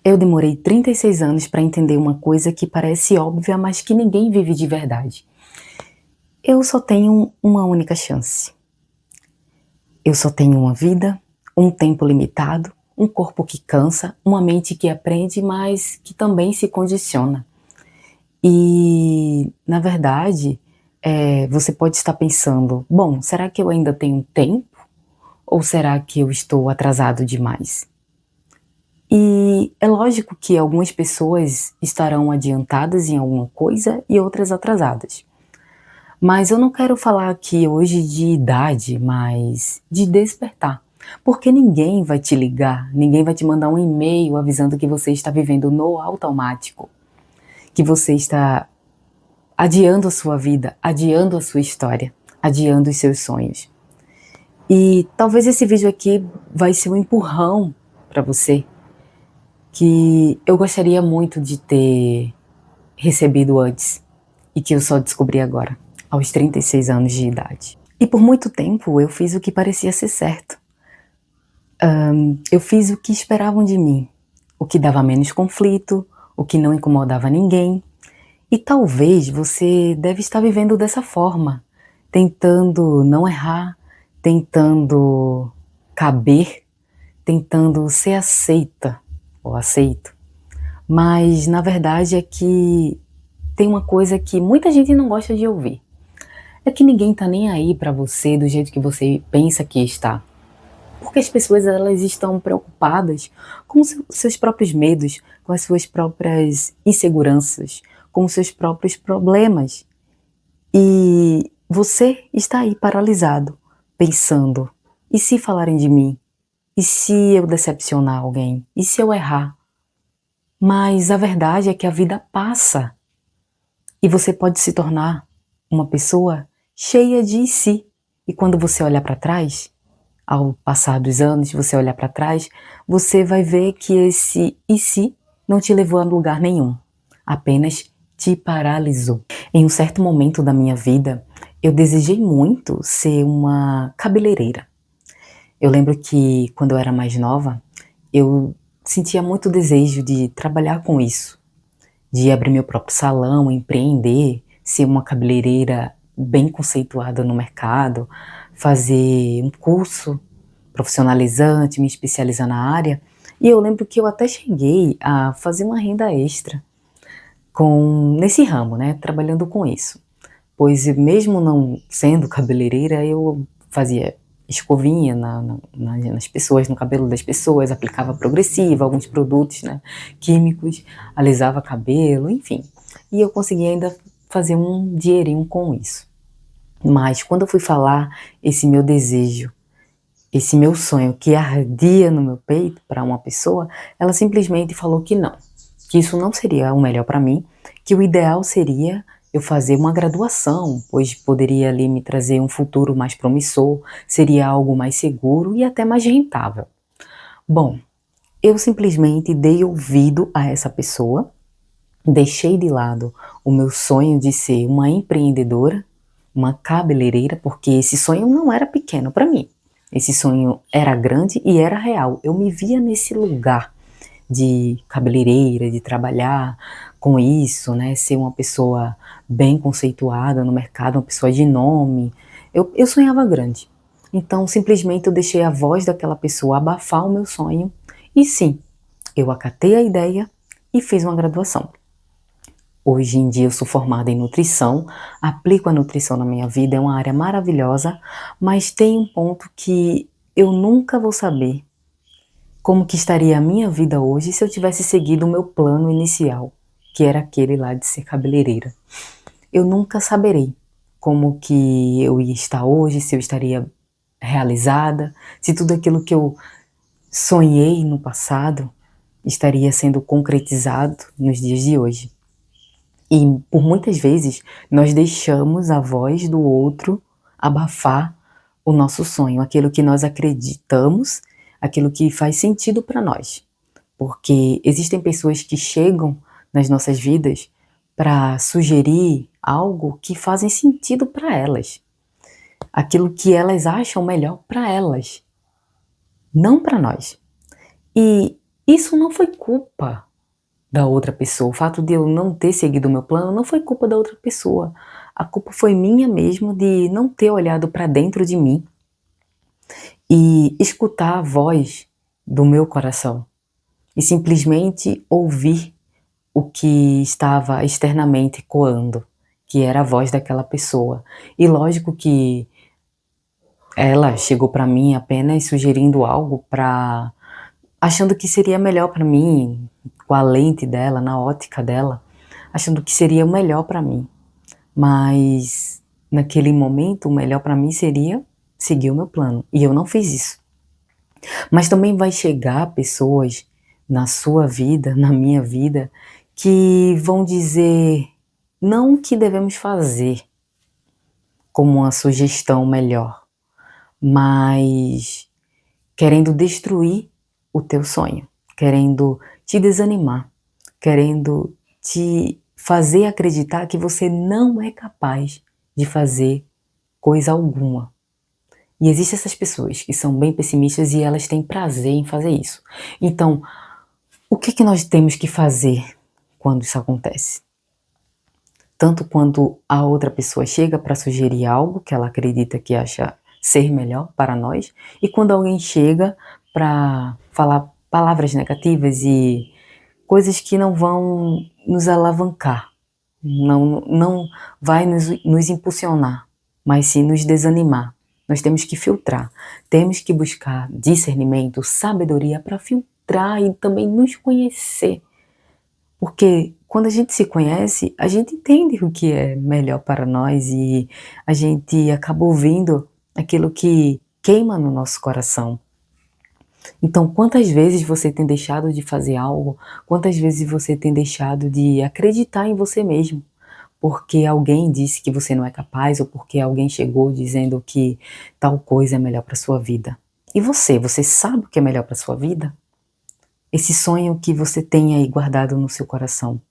Eu demorei 36 anos para entender uma coisa que parece óbvia, mas que ninguém vive de verdade. Eu só tenho uma única chance. Eu só tenho uma vida, um tempo limitado, um corpo que cansa, uma mente que aprende, mas que também se condiciona. E, na verdade, você pode estar pensando: bom, será que eu ainda tenho tempo? Ou será que eu estou atrasado demais? E é lógico que algumas pessoas estarão adiantadas em alguma coisa e outras atrasadas. Mas eu não quero falar aqui hoje de idade, mas de despertar. Porque ninguém vai te ligar, ninguém vai te mandar um e-mail avisando que você está vivendo no automático, que você está adiando a sua vida, adiando a sua história, adiando os seus sonhos. E talvez esse vídeo aqui vai ser um empurrão para você, que eu gostaria muito de ter recebido antes e que eu só descobri agora, aos 36 anos de idade. E por muito tempo eu fiz o que parecia ser certo. Eu fiz o que esperavam de mim, o que dava menos conflito, o que não incomodava ninguém. E talvez você deve estar vivendo dessa forma, tentando não errar, tentando caber, tentando ser aceita ou aceito. Mas na verdade é que tem uma coisa que muita gente não gosta de ouvir. É que ninguém tá nem aí pra você do jeito que você pensa que está. Porque as pessoas elas estão preocupadas com seus próprios medos, com as suas próprias inseguranças, com os seus próprios problemas. E você está aí paralisado, pensando: e se falarem de mim? E se eu decepcionar alguém? E se eu errar? Mas a verdade é que a vida passa e você pode se tornar uma pessoa cheia de si. E quando você olhar para trás, ao passar dos anos, você olhar para trás, você vai ver que esse "e se" não te levou a lugar nenhum, apenas te paralisou. Em um certo momento da minha vida, eu desejei muito ser uma cabeleireira. Eu lembro que quando eu era mais nova, eu sentia muito desejo de trabalhar com isso, de abrir meu próprio salão, empreender, ser uma cabeleireira bem conceituada no mercado, fazer um curso profissionalizante, me especializar na área. E eu lembro que eu até cheguei a fazer uma renda extra nesse ramo, né, trabalhando com isso. Pois mesmo não sendo cabeleireira, eu fazia escovinha nas pessoas, no cabelo das pessoas, aplicava progressiva, alguns produtos, né, químicos, alisava cabelo, enfim. E eu conseguia ainda fazer um dinheirinho com isso. Mas quando eu fui falar esse meu desejo, esse meu sonho que ardia no meu peito para uma pessoa, ela simplesmente falou que não, que isso não seria o melhor para mim, que o ideal seria eu fazer uma graduação, pois poderia ali me trazer um futuro mais promissor, seria algo mais seguro e até mais rentável. Bom, eu simplesmente dei ouvido a essa pessoa, deixei de lado o meu sonho de ser uma empreendedora, uma cabeleireira, porque esse sonho não era pequeno para mim. Esse sonho era grande e era real. Eu me via nesse lugar de cabeleireira, de trabalhar com isso, né, ser uma pessoa bem conceituada no mercado, uma pessoa de nome. Eu sonhava grande. Então, simplesmente eu deixei a voz daquela pessoa abafar o meu sonho e sim, eu acatei a ideia e fiz uma graduação. Hoje em dia eu sou formada em nutrição, aplico a nutrição na minha vida, é uma área maravilhosa, mas tem um ponto que eu nunca vou saber como que estaria a minha vida hoje se eu tivesse seguido o meu plano inicial, que era aquele lá de ser cabeleireira. Eu nunca saberei como que eu ia estar hoje, se eu estaria realizada, se tudo aquilo que eu sonhei no passado estaria sendo concretizado nos dias de hoje. E por muitas vezes nós deixamos a voz do outro abafar o nosso sonho, aquilo que nós acreditamos, aquilo que faz sentido para nós. Porque existem pessoas que chegam nas nossas vidas para sugerir algo que fazem sentido para elas, aquilo que elas acham melhor para elas, não para nós. E Isso não foi culpa da outra pessoa. O fato de eu não ter seguido o meu plano não foi culpa da outra pessoa. A culpa foi minha mesmo de não ter olhado para dentro de mim e escutar a voz do meu coração e simplesmente ouvir o que estava externamente ecoando, que era a voz daquela pessoa. E lógico que ela chegou para mim apenas sugerindo algo para achando que seria melhor para mim, com a lente dela, na ótica dela, achando que seria o melhor para mim. Mas naquele momento, o melhor para mim seria seguir o meu plano, e eu não fiz isso. Mas também vai chegar pessoas na sua vida, na minha vida, que vão dizer não o que devemos fazer como uma sugestão melhor, mas querendo destruir o teu sonho, querendo te desanimar, querendo te fazer acreditar que você não é capaz de fazer coisa alguma. E existem essas pessoas que são bem pessimistas e elas têm prazer em fazer isso. Então, o que nós temos que fazer quando isso acontece? Tanto quando a outra pessoa chega para sugerir algo que ela acredita que acha ser melhor para nós, e quando alguém chega para falar palavras negativas e coisas que não vão nos alavancar, não vai nos impulsionar, mas sim nos desanimar. Nós temos que filtrar, temos que buscar discernimento, sabedoria para filtrar e também nos conhecer. Porque quando a gente se conhece, a gente entende o que é melhor para nós e a gente acaba ouvindo aquilo que queima no nosso coração. Então, quantas vezes você tem deixado de fazer algo? Quantas vezes você tem deixado de acreditar em você mesmo? Porque alguém disse que você não é capaz ou porque alguém chegou dizendo que tal coisa é melhor para sua vida. E você sabe o que é melhor para sua vida? Esse sonho que você tem aí guardado no seu coração,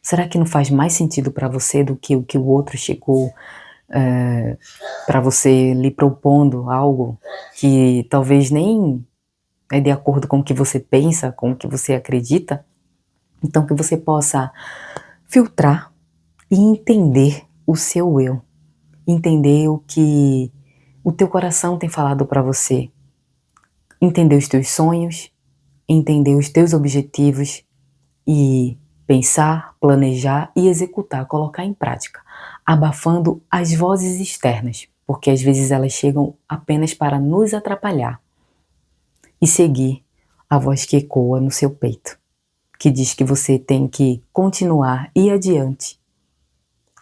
será que não faz mais sentido para você do que o que o outro chegou para você lhe propondo algo que talvez nem é de acordo com o que você pensa, com o que você acredita? Então que você possa filtrar e entender o seu eu, entender o que o teu coração tem falado para você, entender os teus sonhos, entender os teus objetivos e pensar, planejar e executar, colocar em prática, abafando as vozes externas, porque às vezes elas chegam apenas para nos atrapalhar, e seguir a voz que ecoa no seu peito, que diz que você tem que continuar e ir adiante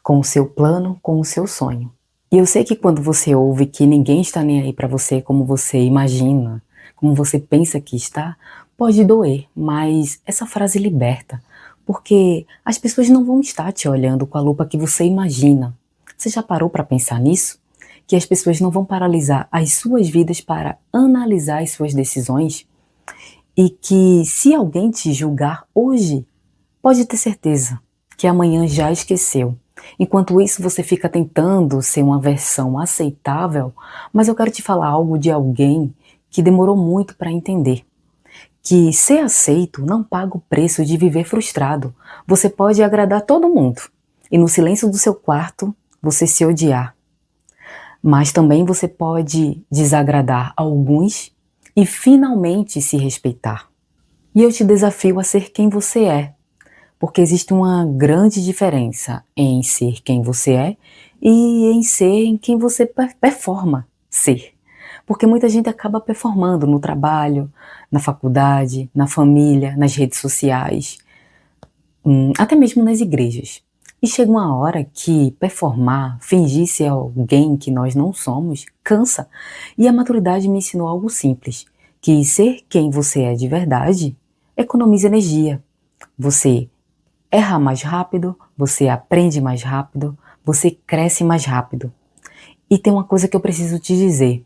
com o seu plano, com o seu sonho. E eu sei que quando você ouve que ninguém está nem aí para você como você imagina, como você pensa que está, pode doer, mas essa frase liberta, porque as pessoas não vão estar te olhando com a lupa que você imagina. Você já parou para pensar nisso? Que as pessoas não vão paralisar as suas vidas para analisar as suas decisões? E que se alguém te julgar hoje, pode ter certeza que amanhã já esqueceu. Enquanto isso, você fica tentando ser uma versão aceitável, mas eu quero te falar algo de alguém que demorou muito para entender. Que ser aceito não paga o preço de viver frustrado. Você pode agradar todo mundo e no silêncio do seu quarto você se odiar. Mas também você pode desagradar alguns e finalmente se respeitar. E eu te desafio a ser quem você é, porque existe uma grande diferença em ser quem você é e em ser em quem você performa ser. Porque muita gente acaba performando no trabalho, na faculdade, na família, nas redes sociais, até mesmo nas igrejas. E chega uma hora que performar, fingir ser alguém que nós não somos, cansa. E a maturidade me ensinou algo simples, que ser quem você é de verdade economiza energia. Você erra mais rápido, você aprende mais rápido, você cresce mais rápido. E tem uma coisa que eu preciso te dizer,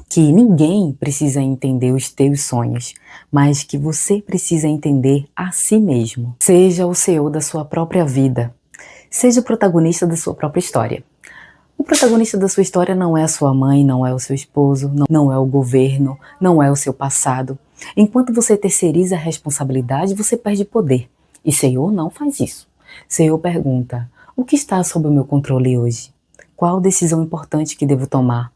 que ninguém precisa entender os teus sonhos, mas que você precisa entender a si mesmo. Seja o CEO da sua própria vida. Seja o protagonista da sua própria história. O protagonista da sua história não é a sua mãe, não é o seu esposo, não é o governo, não é o seu passado. Enquanto você terceiriza a responsabilidade, você perde poder. E Senhor não faz isso. Senhor pergunta: o que está sob o meu controle hoje? Qual decisão importante que devo tomar?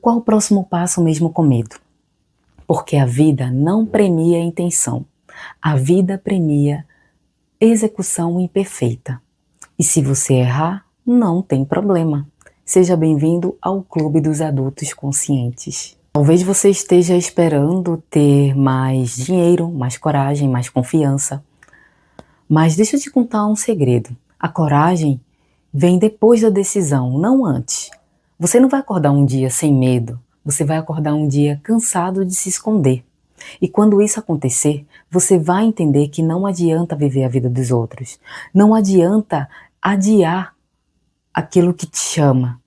Qual o próximo passo mesmo com medo? Porque a vida não premia a intenção. A vida premia execução imperfeita. E se você errar, não tem problema. Seja bem-vindo ao Clube dos Adultos Conscientes. Talvez você esteja esperando ter mais dinheiro, mais coragem, mais confiança. Mas deixa eu te contar um segredo. A coragem vem depois da decisão, não antes. Você não vai acordar um dia sem medo. Você vai acordar um dia cansado de se esconder. E quando isso acontecer, você vai entender que não adianta viver a vida dos outros. Não adianta adiar aquilo que te chama.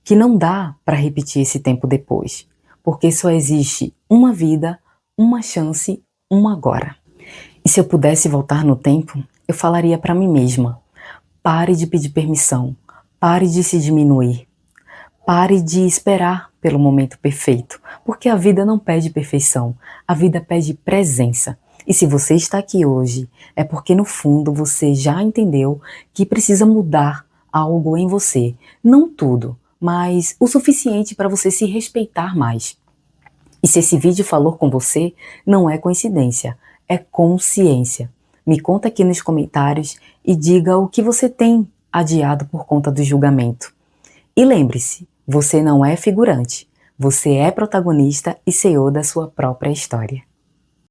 Que não dá para repetir esse tempo depois. Porque só existe uma vida, uma chance, uma agora. E se eu pudesse voltar no tempo, eu falaria para mim mesma: pare de pedir permissão, pare de se diminuir, pare de esperar pelo momento perfeito, porque a vida não pede perfeição, a vida pede presença. E se você está aqui hoje, é porque no fundo você já entendeu que precisa mudar algo em você. Não tudo, mas o suficiente para você se respeitar mais. E se esse vídeo falou com você, não é coincidência, é consciência. Me conta aqui nos comentários e diga o que você tem adiado por conta do julgamento. E lembre-se, você não é figurante, você é protagonista e senhor da sua própria história.